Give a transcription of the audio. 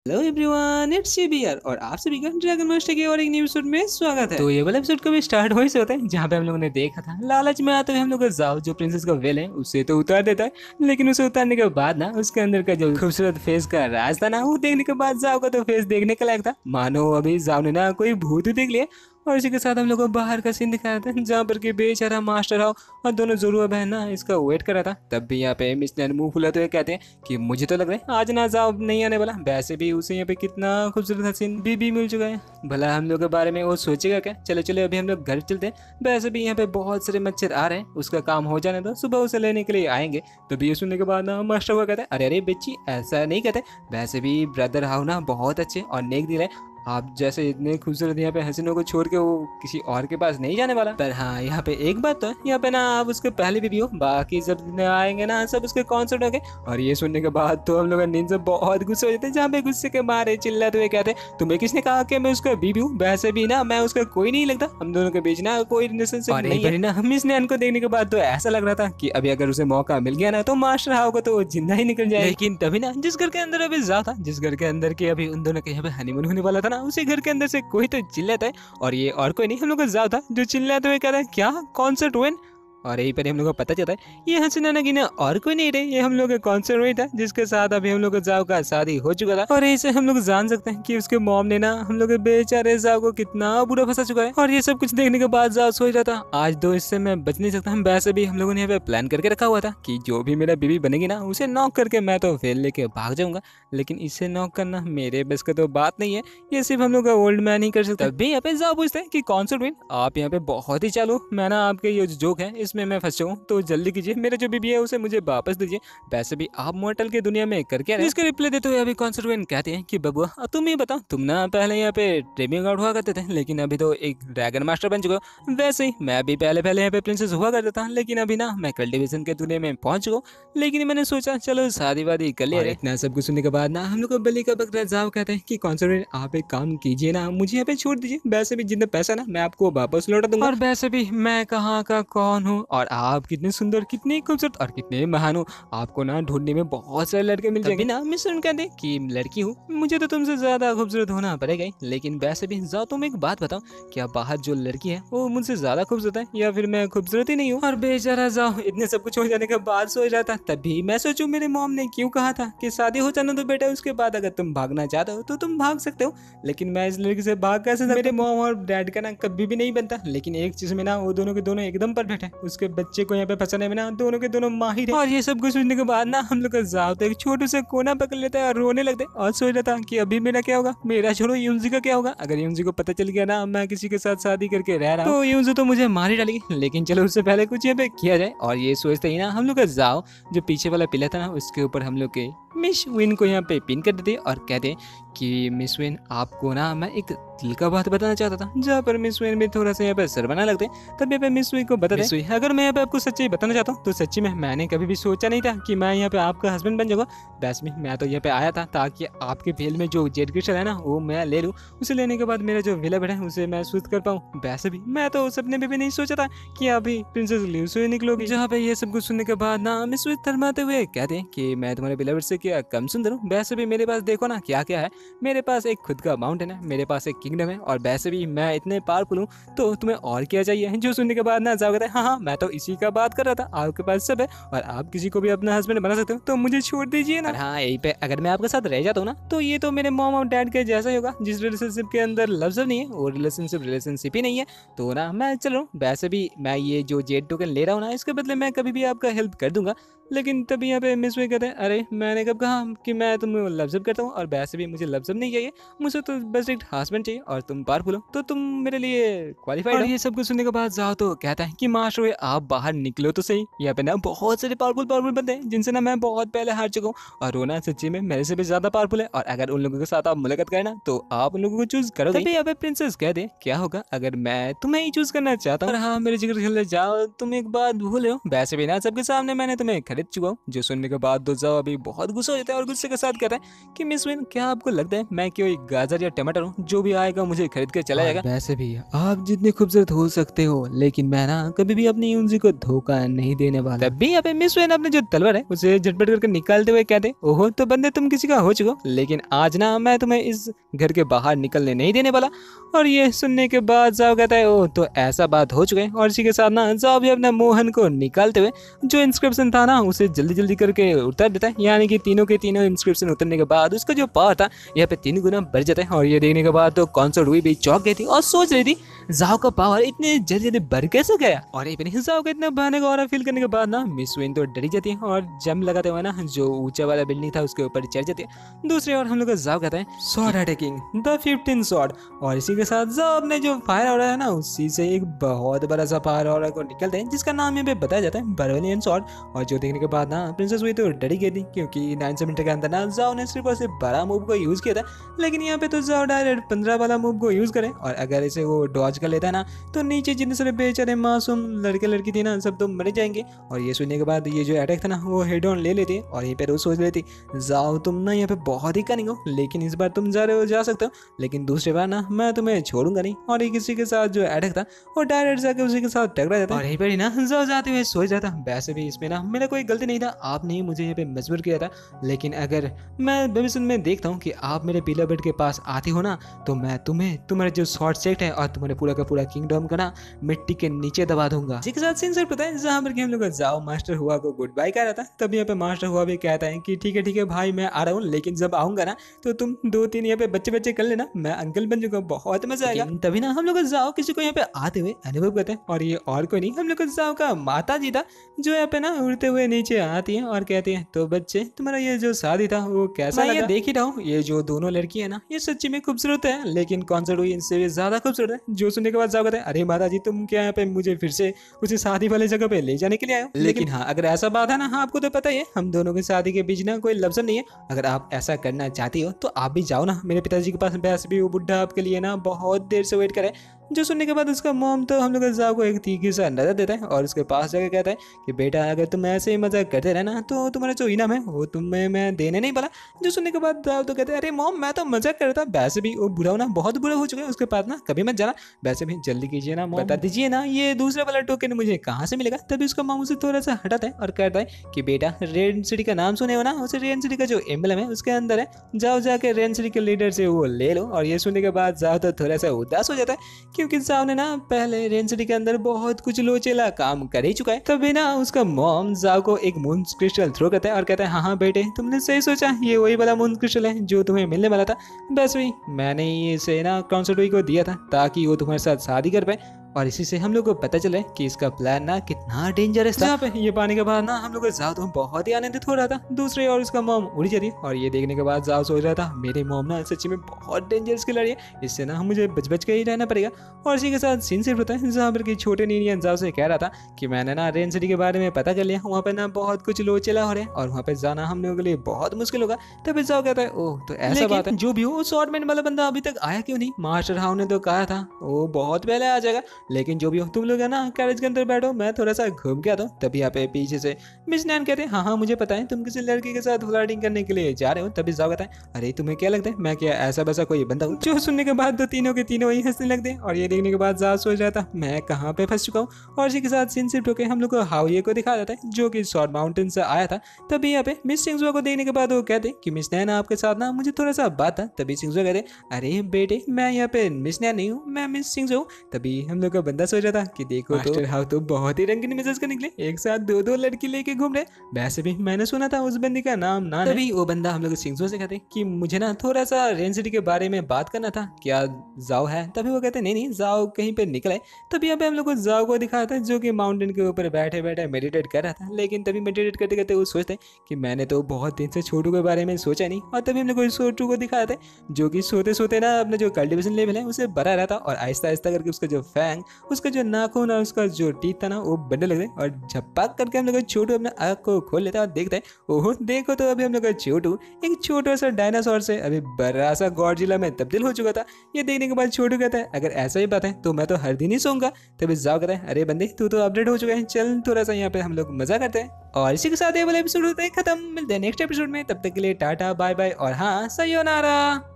Hello everyone, it's B R और आप सभी का ड्रैगन मास्टर के और एक न्यू एपिसोड में स्वागत है। तो ये वाला एपिसोड कभी स्टार्ट वहीं से होता है जहाँ पे हम लोगों ने देखा था लालच में आते हुए हम लोग का जाओ जो प्रिंसेस का वेल है उसे तो उतार देता है, लेकिन उसे उतारने के बाद ना उसके अंदर का जो खूबसूरत फेस का राज था ना वो देखने के बाद जाओ का तो फेस देखने का लायक था, मानो अभी जाओ ने ना कोई भूत ही देख लिया। और इसी के साथ हम लोग को बाहर का सीन दिखाया था जहाँ पर कि बेचारा मास्टर हाउ और दोनों जोरुआ बहन ना इसका वेट कर रहा था। तब भी यहाँ पे मिस नैन मुंह फुलाते हुए कहते हैं कि मुझे तो लग रहा है आज ना जाओ नहीं आने वाला। वैसे भी उसे यहाँ पे कितना खूबसूरत हसीन बीबी मिल चुका है, भला हम लोग के बारे में वो सोचेगा क्या। चलो चलो अभी हम लोग घर चलते हैं। वैसे भी यहाँ पे बहुत सारे मच्छर आ रहे हैं, उसका काम हो जाने दो, सुबह उसे लेने के लिए आएंगे। तो ये सुनने के बाद ना मास्टर हुआ कहते हैं अरे अरे बच्ची ऐसा नहीं कहते, वैसे भी ब्रदर हाउ ना बहुत अच्छे और नेक दिल है, आप जैसे इतने खूबसूरत यहाँ पे हसीनों को छोड़ के वो किसी और के पास नहीं जाने वाला। पर हाँ यहाँ पे एक बात तो है, यहाँ पे ना आप उसके पहले भी हो, बाकी जब आएंगे ना सब उसके कॉन्सर्ट होंगे। और ये सुनने के बाद तो हम लोग नींद से बहुत गुस्से हो जाते हैं, जहाँ पे गुस्से के मारे चिल्लाते हुए कहते हैं तुम्हें किसने कहा कि मैं उसका बीबी हूँ, वैसे भी ना मैं उसका कोई नहीं लगता, हम दोनों के बीच ना कोई रिलेशनशिप नहीं है ना। हम इस नैन को देखने के बाद तो ऐसा लग रहा था कि अभी अगर उसे मौका मिल गया ना तो मास्टर हाउ को तो जिंदा ही निकल जाए। लेकिन तभी ना जिस घर के अंदर अभी जा था, जिस घर के अंदर के अभी उन दोनों के यहाँ पे हनीमून होने वाला था ना, उसी घर के अंदर से कोई तो चिल्लाता है। और ये और कोई नहीं हम लोग का जाओ था जो चिल्लाते हुए कह रहा है क्या कॉन्सर्ट हुए। और यहीं पर हम लोग को पता चलता है ये हसीना नगीना और कोई नहीं रहे, ये हम लोग का कॉन्सर्ट हुई था जिसके साथ अभी हम लोग का जाओ का शादी हो चुका था। और ऐसे हम लोग जान सकते हैं कि उसके मॉम ने ना हम लोग के बेचारे जाओ को कितना बुरा फंसा चुका है। और ये सब कुछ देखने के बाद जाओ सोच रहा था आज तो इससे मैं बच नहीं सकता। हम वैसे भी हम लोगों ने यहाँ पे प्लान करके रखा हुआ था कि जो भी मेरा बीबी बनेगी ना उसे नॉक करके मैं तो फेल लेके भाग जाऊंगा, लेकिन इससे नॉक करना मेरे बस का तो बात नहीं है, ये सिर्फ हम लोग का ओल्ड मैन ही कर सकता है। तभी यहाँ पे जाओ पूछते हैं कि कॉन्सर्ट विन आप यहाँ पे बहुत ही चालू, मैं ना आपके ये जो जोक है इसमें मैं फंस जाऊँ तो जल्दी कीजिए, मेरा जो बीबी है उसे मुझे वापस दीजिए। वैसे भी आप मॉर्टल की दुनिया में करके इसके रिप्लाई देते हुए अभी कॉन्सर्ट कहते हैं कि बबुआ तुम ही बताओ, तुम ना पहले यहाँ पे ड्रीमिंग आउट हुआ करते थे लेकिन अभी तो एक ड्रैगन मास्टर बन चुके हो, वैसे ही मैं भी पहले पहले यहाँ पे प्रिंसेस हुआ करता था, लेकिन अभी ना मैं कल्टिवेशन के दुनिया में पहुंच चुका हूँ। लेकिन मैंने सोचा चलो शादी वादी कर लिया। इतना सब कुछ सुनने के बाद ना हम लोग को बलि का बकरा जाओ कहते हैं कि कॉन्सर्ट आप एक काम कीजिए ना, मुझे यहाँ पे छोड़ दीजिए, वैसे भी जितना पैसा ना मैं आपको वापस लौटा दूंगा। और वैसे भी मैं कहाँ का कौन हूँ और आप कितने सुंदर कितने खूबसूरत और कितने महान हो, आपको ना ढूंढने में बहुत सारे लड़के मिल जाएंगे ना। मिस्टर कहते कि लड़की हूँ मुझे तो तुमसे ज्यादा खूबसूरत होना पड़ेगा ही, लेकिन वैसे भी जाओ तुम एक बात बताओ क्या बाहर जो लड़की है वो मुझसे ज्यादा खूबसूरत है या फिर मैं खूबसूरत ही नहीं हूँ। और बेचारा जाओ इतने सब कुछ हो जाने के बाद सोच रहा था, तभी मैं सोचूं मेरे मॉम ने क्यों कहा था कि शादी हो जाना तो बेटा उसके बाद अगर तुम भागना चाहते हो तो तुम भाग सकते हो, लेकिन मैं इस लड़की से भाग कैसे सकता। मेरे मॉम और डैड का ना कभी भी नहीं बनता, लेकिन एक चीज में ना वो दोनों के दोनों एकदम परफेक्ट है, उसके बच्चे को यहाँ पे फंसाने में ना दोनों के दोनों माहिर है। और ये सब कुछ सुनने के बाद ना हम लोग का जाओ तो एक छोटे से कोना पकड़ लेता है और रोने लगते हैं और सोच रहा था कि अभी मेरा क्या होगा, मेरा छोड़ो यूनजी का क्या होगा। अगर यूनजी को पता चल गया ना मैं किसी के साथ शादी करके रह रहा हूँ तो यूनजी तो मुझे मार ही डालेगी, लेकिन चलो उससे पहले कुछ यहाँ पे किया जाए। और ये सोचते ही ना हम लोग का जाओ जो पीछे वाला पिलर था ना उसके ऊपर हम लोग के मिस विन को यहाँ पे पिन कर देते और कहते कि मिस विन आपको ना मैं एक दिल का बात बताना चाहता था, जहाँ पर मिस विन भी थोड़ा सा यहाँ पे शर्माने लगते तब यहाँ पे मिस विन को बता दे अगर मैं यहाँ पे आपको सच्ची बताना चाहता हूँ तो सच्ची में मैंने कभी भी सोचा नहीं था कि मैं यहाँ पे आपका हस्बैंड बन जाऊंगा। वैसे में मैं तो यहाँ पे आया था ताकि आपके फेल में जो जेड क्रिस्टल है ना वो मैं ले लूँ, उसे लेने के बाद मेरा जो विलर है उसे मैं शुद्ध कर पाऊँ। वैसे भी मैं तो सपने में भी नहीं सोचा था कि अभी प्रिंसेस लिव से निकलोगी। जहाँ पे ये सब कुछ सुनने के बाद ना मिस विन थरमाते हुए कहते हैं कि मैं तुम्हारे बिलवर से क्या कम सुंदर हूँ, वैसे भी मेरे पास देखो ना क्या क्या है, मेरे पास एक खुद का माउंटेन है, मेरे पास एक किंगडम है और वैसे भी मैं इतने पावरफुल हूँ तो तुम्हें और क्या चाहिए। जो सुनने के बाद ना जाओ कहता है हाँ मैं तो इसी का बात कर रहा था, आपके पास सब है और आप किसी को भी अपना हस्बैंड बना सकते हो तो मुझे छोड़ दीजिए ना। हाँ यही पे अगर मैं आपके साथ रह जाता हूँ ना तो ये तो मेरे मॉम और डैड के जैसा ही होगा, जिस रिलेशनशिप के अंदर लफ्ज नहीं है वो रिलेशनशिप ही नहीं है, तो ना मैं चलो वैसे भी मैं ये जो जेड टोकन ले रहा हूँ ना इसके बदले मैं कभी भी आपका हेल्प कर दूंगा। लेकिन तभी यहाँ पे मिस वे कहते हैं अरे मैंने कब कहा कि मैं तुम्हें लफ्जब करता हूँ, और वैसे भी मुझे लफ्जब नहीं चाहिए, मुझे तो बस एक हस्बैंड चाहिए और तुम पावरफुल हो तो तुम मेरे लिए क्वालिफाइड हो। ये सब कुछ सुनने के बाद जाओ तो कहता है कि मास्टर आप बाहर निकलो तो सही, यहाँ पे ना बहुत सारे पावरफुल बंदे हैं जिनसे ना मैं बहुत पहले हार चुका हूँ और वो ना सच्ची में मेरे से भी ज्यादा पावरफुल है, और अगर उन लोगों के साथ आप मुलाकात करें ना तो आप उन लोगों को चूज करोगे। तभी यहाँ पे प्रिंसेस कह दे क्या होगा अगर मैं तुम्हें ही चूज करना चाहता हूँ। हाँ मेरे जिगर खेलने जाओ, तुम एक बात भूल हो, वैसे भी ना सबके सामने मैंने तुम्हें खरीद चुका हूँ। जो सुनने के बाद तो जाओ अभी बहुत गुस्सा हो जाता है और गुस्से के साथ कहता है कि मिस वेन, क्या आपको लगता है मैं कोई गाजर या टमाटर हूँ, जो भी आएगा मुझे खरीद कर चला जाएगा? वैसे भी आप जितने खूबसूरत हो सकते हो, लेकिन मैं ना कभी भी अपनी यूनजी को धोखा नहीं देने वाला। तब भी यहाँ पे मिस वेन अपने जो तलवार है उसे झटपट करके निकालते हुए कहते, ओहो तो बंदे तुम किसी का हो चुको, लेकिन आज ना मैं तुम्हें इस घर के बाहर निकलने नहीं देने वाला। और ये सुनने के बाद जाओ कहता है, ओ तो ऐसा बात हो चुका है। और इसी के साथ ना जाओ भी अपना मोहन को निकालते हुए जो इंस्क्रिप्शन था ना उसे जल्दी जल्दी करके उतार देता है, यानी कि तीनों के तीनों इंस्क्रिप्शन उतरने के बाद उसका जो पावर था यहाँ पे 3 गुना बढ़ जाता है। और ये देखने के बाद तो कॉन्सर्ट भी चौंक गई थी और सोच रही थी जाओ का पावर इतने जल्दी जल्दी बढ़ कैसे गया। और ये जाओ का इतना बहाने का और फील करने के बाद ना मिस वेन तो डरी जाती है और जंप लगाते हुए ना जो ऊंचा वाला बिल्डिंग था उसके ऊपर चढ़ जाती है। दूसरी ओर हम लोग जाओ कहता है स्वॉर्ड अटैकिंग द 15 स्वॉर्ड। और इसी के साथ जाओ अपने जो फायर हो रहा है ना उसी से एक बहुत बड़ा सा फायर हो रहा को निकलते हैं, जिसका नाम यहाँ पे बताया जाता है बर्वेलियन स्वॉर्ड। और जो देखने के बाद ना प्रिंसेस हुई तो डरी गई थी, क्योंकि 9 मिनट के अंदर ना जाओ ने सिर्फ और सिर्फ बड़ा मूव को यूज किया था, लेकिन यहाँ पे तो जाओ डायरेक्ट 15 वाला मूव को यूज करे। और अगर इसे वो डॉज कर लेता है ना तो नीचे जितने सारे बेचारे मासूम लड़के लड़की थी ना सब तो मर जाएंगे। और ये सुनने के बाद ये जो अटैक था ना वो हेड ऑन ले लेती और यहीं पे रोज सोच लेती जाओ तुम ना यहाँ पे बहुत ही कनिंग हो, लेकिन इस बार तुम जा रहे हो जा सकते हो, लेकिन दूसरी बार ना मैं तुम्हें छोड़ूंगा नहीं। और ये किसी के साथ जो अटैक था वो डायरेक्ट जाके उसी के साथ टकरा जाता है और यहीं पर ही ना जाओ जाते हुए सो जाता। वैसे भी इसमें ना मेरा कोई गलती नहीं था, आपने ही मुझे यहाँ पे मजबूर किया था, लेकिन अगर मैं भविष्य में देखता हूँ कि आप मेरे पीला बेड के पास आती हो ना तो मैं तुम्हें तुम्हारे जो शॉर्ट सेट है और तुम्हारे पूरा का पूरा किंगडम का ना मिट्टी के नीचे दबा दूंगा। जिसके साथ सीन सर पता है जहाँ पर हम लोग जाओ मास्टर हुआ को गुड बाय कह रहा था, तब यहाँ पे मास्टर हुआ भी कहता है कि ठीक है भाई मैं आ रहा हूँ, लेकिन जब आऊंगा ना तो तुम 2-3 यहाँ पे बच्चे कर लेना, मैं अंकल बन चुका हूँ, बहुत मजा आएगा। तभी ना हम लोग जाओ किसी को यहाँ पे आते हुए अनुभव करते हैं और ये और कोई नहीं हम लोग जाओ का माता जी था, जो यहाँ पे ना उड़ते हुए नीचे आती है और कहती है तो बच्चे तुम्हारा ये जो शादी था वो कैसा लगा? देख ही रहा हूँ ये जो दोनों लड़की है ना ये सच्ची में खूबसूरत है, लेकिन कॉन्सर्ट हुई इनसे भी ज्यादा खूबसूरत है। जो सुनने के बाद जाओ कहते हैं अरे माता जी तुम क्या यहाँ पे मुझे फिर से उसी शादी वाले जगह पे ले जाने के लिए आए हो? लेकिन हाँ अगर ऐसा बात है ना, हाँ आपको तो पता ही है हम दोनों की शादी के बीच ना कोई लफ्ज नहीं है, अगर आप ऐसा करना चाहती हो तो आप भी जाओ ना मेरे पिताजी के पास, वैसे भी वो बुढ़ा आपके लिए ना बहुत देर से वेट करे। जो सुनने के बाद उसका मॉम तो हम लोग जाओ को एक तीखी सा नजर देता है और उसके पास जाकर कहता है कि बेटा अगर तुम ऐसे ही मजाक करते रहना तो तुम्हारा जो इनाम है वो तुम्हें मैं देने नहीं वाला। जो सुनने के बाद जाओ तो कहते हैं अरे मॉम मैं तो मजाक कर रहा था, वैसे भी वो बुरा होना बहुत बुरा हो चुका है, उसके पास ना कभी मत जाना, वैसे भी जल्दी कीजिए ना मॉम, बता दीजिए ना ये दूसरा वाला टोकन मुझे कहाँ से मिलेगा। तभी उसका मॉम उसे थोड़ा सा हटाता है और कहता है कि बेटा रेड सिटी का नाम सुने हो ना, उसे रेड सिटी का जो एम्बलम है उसके अंदर है, जाओ जाके रेड सिटी के लीडर से वो ले लो। और ये सुनने के बाद जाओ तो थोड़ा सा उदास हो जाता है, क्योंकि जाओ ने ना पहले रेन सिटी के अंदर बहुत कुछ लोचेला काम कर ही चुका है। तभी ना उसका मॉम जाओ को एक मून क्रिस्टल थ्रो करता है और कहता है हाँ बेटे तुमने सही सोचा, ये वही वाला मून क्रिस्टल है जो तुम्हें मिलने वाला था, बस वही मैंने इसे ना कॉन्सर्ट को दिया था ताकि वो तुम्हारे साथ शादी कर पाए। और इसी से हम लोग को पता चले कि इसका प्लान ना कितना डेंजरस था। पे ये पाने के बाद ना हम लोग जाओ तो बहुत ही आनंदित हो रहा था, दूसरे और उसका मॉम उड़ी जाती और ये देखने के बाद जाओ सोच रहा था मेरे मॉम ना सच्ची में बहुत डेंजरस खिलाड़ी है, इससे ना मुझे बच के ही रहना पड़ेगा। और इसी के साथ सीन सिर्फ होता है जहाँ पर कि छोटे नीनियन जाओ से कह रहा था कि मैंने ना रेन सिटी के बारे में पता कर लिया, वहाँ पे ना बहुत कुछ लोचेला हो रहे हैं और वहाँ पे जाना हम लोगों के लिए बहुत मुश्किल होगा। तभी जाओ कहता है ओह तो ऐसा बात है, जो भी हो शॉर्टमैन वाला बंदा अभी तक आया क्यों नहीं? मास्टर हाउ ने तो कहा था वो बहुत पहले आ जाएगा, लेकिन जो भी हो तुम लोग है ना कैरेज के अंदर बैठो, मैं थोड़ा सा घूम के आता हूँ। तभी यहाँ पे पीछे से मिस नैन कहते हैं हाँ मुझे पता है तुम किसी लड़की के साथ फ्लर्टिंग करने के लिए जा रहे हो। तभी जाओ कहता है अरे तुम्हें क्या लगता है मैं क्या ऐसा वैसा कोई बंदा हूँ? जो सुनने के बाद तो तीनों के तीनों ही हंसने लगते हैं और ये देखने के बाद जाओ सोच रहा था मैं कहाँ पे फंस चुका हूँ। और इसी के साथ सीन सिर्फ होकर हम लोग को हाउये को दिखा जाता है जो कि शॉर्ट माउंटेन से आया था। तभी यहाँ पे मिस सिंगजुआ को देखने के बाद वो कहते कि मिस नैन आपके साथ ना मुझे थोड़ा सा बात था। तभी सिंगजुआ कहते अरे बेटे मैं यहाँ पे मिस नैन नहीं हूँ, मैं मिस सिंगजुआ हूँ। तभी हम लोग का बंदा सोच रहा था कि देखो तो हाउ तो बहुत ही रंगीन मिजाज का निकले, एक साथ दो लड़की लेके घूम रहे। वैसे भी मैंने सुना था उस बंदी का नाम ना। तभी वो बंदा हम लोग सिंगजुआ से कहते कि मुझे ना थोड़ा सा रेन सिटी के बारे में बात करना था, क्या जाओ है? तभी वो कहते नहीं जाओ कहीं पे निकले। तभी यहाँ पे हम लोग को जाओ को दिखाया था जो कि माउंटेन के ऊपर बैठे बैठे मेडिटेट कर रहा था, लेकिन तभी मेडिटेट करते करते वो सोचते कि मैंने तो बहुत दिन से छोटू के बारे में सोचा नहीं। और तभी हम लोग को छोटू को दिखाया था जो कि सोते सोते ना अपना जो कल्टिवेशन लेवल है उसे बढ़ा रहा था और आहिस्ता आहिस्ता करके उसका जो फैंग उसका जो नाखून और उसका जो टीथ था ना वो बनने लग गए और झपक करके हम लोग छोटू अपने आँख को खोल लेता है और देखता है, ओहो देखो तो अभी हम लोग छोटू एक छोटा सा डायनासोर से अभी बड़ा सा गॉडजिला में तब्दील हो चुका था। ये देखने के बाद छोटू कहता है, अगर ऐसा ही बात है तो मैं तो हर दिन ही सोऊंगा। तभी जाओ कहता है, अरे बंदे तू तो अपडेट हो चुका है, चल थोड़ा सा यहाँ पे हम लोग मजा करते हैं। और इसी के साथ ये वाला एपिसोड होता है खत्म। मिलते हैं नेक्स्ट एपिसोड में, तब तक के लिए टाटा बाय बाय और हाँ सयोनारा।